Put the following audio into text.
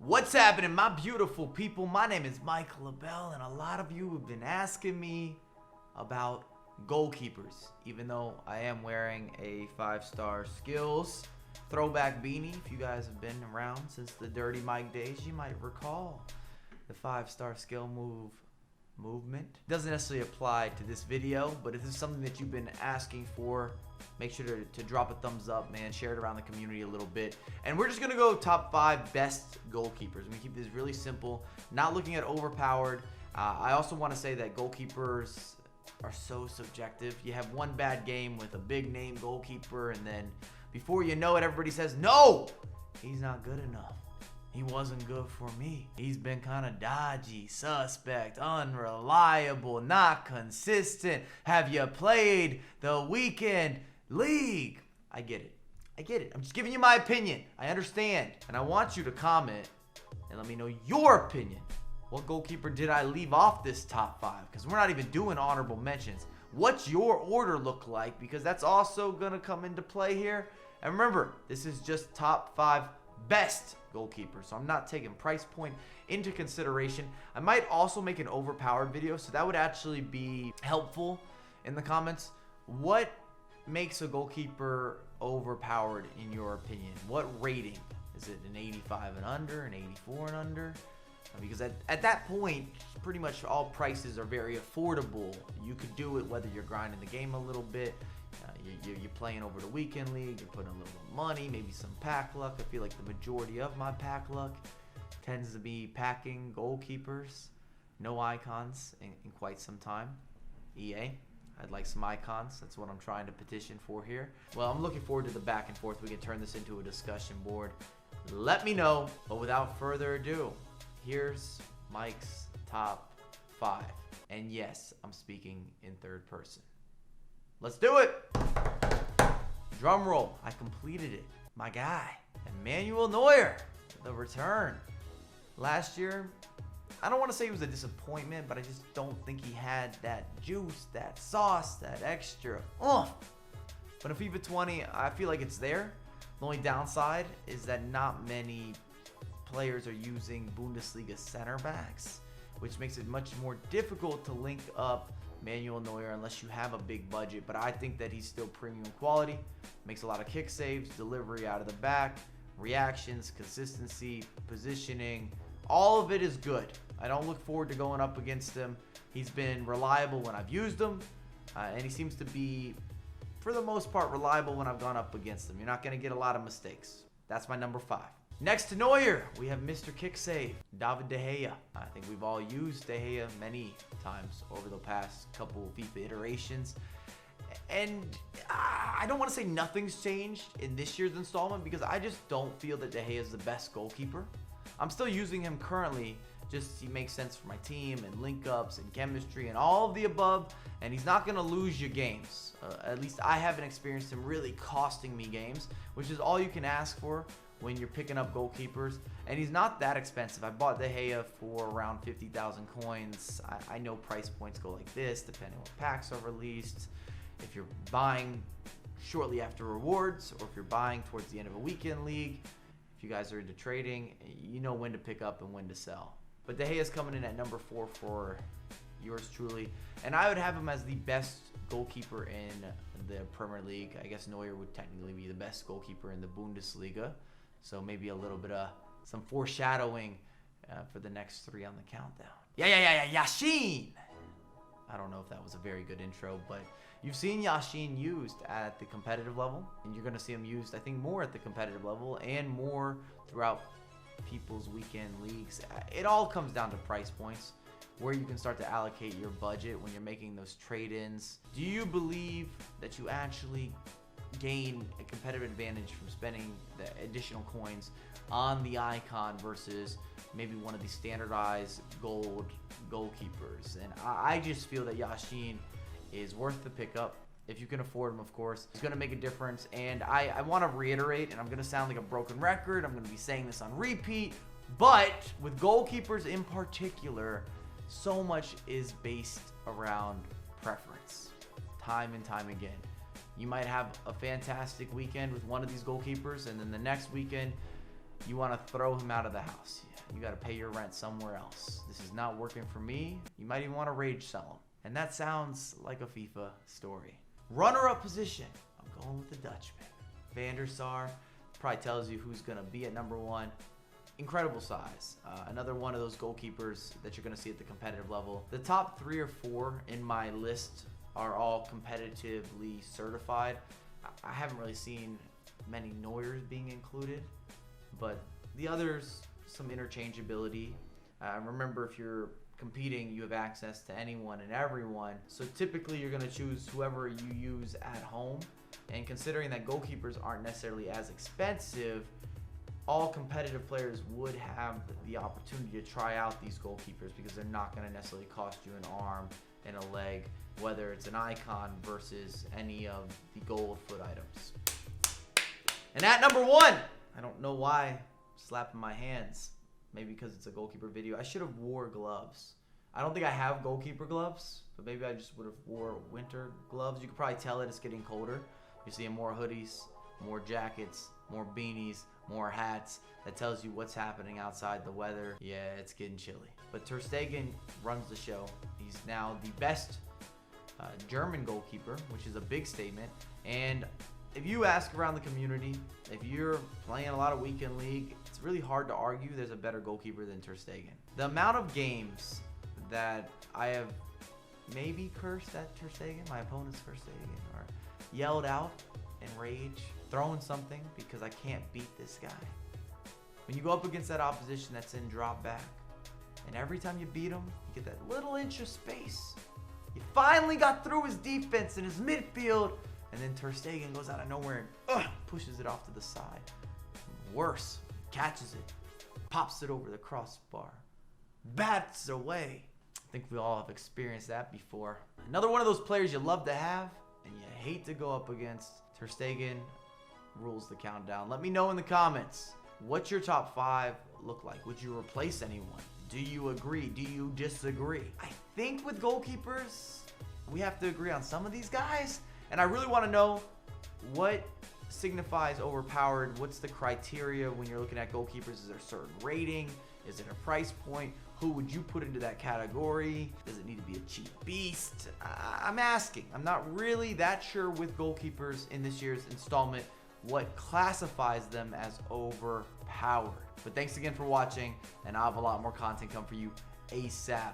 What's happening, my beautiful people? My name is Michael LaBelle, and a lot of you have been asking me about goalkeepers. Even though I am wearing a 5-star skills throwback beanie. If you guys have been around since the Dirty Mike days, you might recall the 5-star skill movement. Doesn't necessarily apply to this video, but if this is something that you've been asking for, make sure to drop a thumbs up, man. Share it around the community a little bit. And we're just gonna go top 5 best goalkeepers. We keep this really simple, not looking at overpowered. I also want to say that goalkeepers are so subjective. You have one bad game with a big name goalkeeper, and then before you know it, everybody says, no, he's not good enough. He wasn't good for me. He's been kind of dodgy, suspect, unreliable, not consistent. Have you played the weekend league? I get it. I get it. I'm just giving you my opinion. I understand. And I want you to comment and let me know your opinion. What goalkeeper did I leave off this top 5? Because we're not even doing honorable mentions. What's your order look like? Because that's also going to come into play here. And remember, this is just top 5 best goalkeepers, so I'm not taking price point into consideration. I might also make an overpowered video, so that would actually be helpful in the comments. What makes a goalkeeper overpowered in your opinion? What rating? Is it an 85 and under, an 84 and under? Because at that point, pretty much all prices are very affordable. You could do it whether you're grinding the game a little bit, you're playing over the weekend league, you're putting a little money, maybe some pack luck. I feel like the majority of my pack luck tends to be packing goalkeepers. No icons in quite some time. EA, I'd like some icons. That's what I'm trying to petition for here. Well, I'm looking forward to the back and forth. We can turn this into a discussion board. Let me know, but without further ado, here's Mike's top 5. And yes, I'm speaking in third person. Let's do it. Drum roll. I completed it. My guy, Manuel Neuer, the return. Last year, I don't want to say it was a disappointment, but I just don't think he had that juice, that sauce, that extra. But in FIFA 20, I feel like it's there. The only downside is that not many players are using Bundesliga center backs, which makes it much more difficult to link up Manuel Neuer unless you have a big budget. But I think that he's still premium quality. Makes a lot of kick saves, delivery out of the back, reactions, consistency, positioning. All of it is good. I don't look forward to going up against him. He's been reliable when I've used him, and he seems to be, for the most part, reliable when I've gone up against him. You're not going to get a lot of mistakes. That's my number 5. Next to Neuer, we have Mr. Kick Save, David De Gea. I think we've all used De Gea many times over the past couple FIFA iterations. And I don't want to say nothing's changed in this year's installment because I just don't feel that De Gea is the best goalkeeper. I'm still using him currently, just he makes sense for my team and link ups and chemistry and all of the above. And he's not going to lose you games. At least I haven't experienced him really costing me games, which is all you can ask for when you're picking up goalkeepers. And he's not that expensive. I bought De Gea for around 50,000 coins. I know price points go like this depending on what packs are released. If you're buying shortly after rewards, or if you're buying towards the end of a weekend league, if you guys are into trading, you know when to pick up and when to sell. But De Gea is coming in at number 4 for yours truly. And I would have him as the best goalkeeper in the Premier League. I guess Neuer would technically be the best goalkeeper in the Bundesliga. So maybe a little bit of some foreshadowing for the next 3 on the countdown. YASHIN! I don't know if that was a very good intro, but you've seen YASHIN used at the competitive level, and you're going to see him used, I think, more at the competitive level and more throughout people's weekend leagues. It all comes down to price points, where you can start to allocate your budget when you're making those trade-ins. Do you believe that you actually gain a competitive advantage from spending the additional coins on the icon versus maybe one of the standardized gold goalkeepers? And I just feel that YASHIN is worth the pickup if you can afford him. Of course, it's going to make a difference. And I want to reiterate, and I'm going to sound like a broken record, I'm going to be saying this on repeat, but with goalkeepers in particular, so much is based around preference, time and time again. You might have a fantastic weekend with one of these goalkeepers, and then the next weekend you want to throw him out of the house. You got to pay your rent somewhere else. This is not working for me. You might even want to rage sell him. And that sounds like a FIFA story. Runner-up position. I'm going with the Dutchman. Van der Sar probably tells you who's going to be at number 1. Incredible size. Another one of those goalkeepers that you're going to see at the competitive level. The top 3 or 4 in my list are all competitively certified. I haven't really seen many NEUERs being included, but the others, some interchangeability. Remember, if you're competing, you have access to anyone and everyone. So typically you're going to choose whoever you use at home. And considering that goalkeepers aren't necessarily as expensive, all competitive players would have the opportunity to try out these goalkeepers because they're not going to necessarily cost you an arm and a leg, whether it's an icon versus any of the gold foot items. And at number 1, I don't know why I'm slapping my hands. Maybe because it's a goalkeeper video. I should have wore gloves. I don't think I have goalkeeper gloves, but maybe I just would have wore winter gloves. You could probably tell it's getting colder. You're seeing more hoodies, more jackets, more beanies, more hats. That tells you what's happening outside the weather. Yeah, it's getting chilly. But Ter Stegen runs the show. He's now the best German goalkeeper, which is a big statement. And if you ask around the community, if you're playing a lot of weekend league, it's really hard to argue there's a better goalkeeper than Ter Stegen. The amount of games that I have maybe cursed at Ter Stegen, my opponent's Ter Stegen, or yelled out in rage, throwing something because I can't beat this guy. When you go up against that opposition that's in drop back, and every time you beat him, you get that little inch of space. You finally got through his defense in his midfield, and then Ter Stegen goes out of nowhere and pushes it off to the side. Worse, catches it, pops it over the crossbar, bats away. I think we all have experienced that before. Another one of those players you love to have and you hate to go up against. Ter Stegen rules the countdown. Let me know in the comments, what's your top 5 look like? Would you replace anyone? Do you agree? Do you disagree? I think with goalkeepers, we have to agree on some of these guys. And I really want to know what signifies overpowered. What's the criteria when you're looking at goalkeepers? Is there a certain rating? Is it a price point? Who would you put into that category? Does it need to be a cheap beast? I'm asking. I'm not really that sure with goalkeepers in this year's installment what classifies them as overpowered. But thanks again for watching, and I'll have a lot more content come for you ASAP.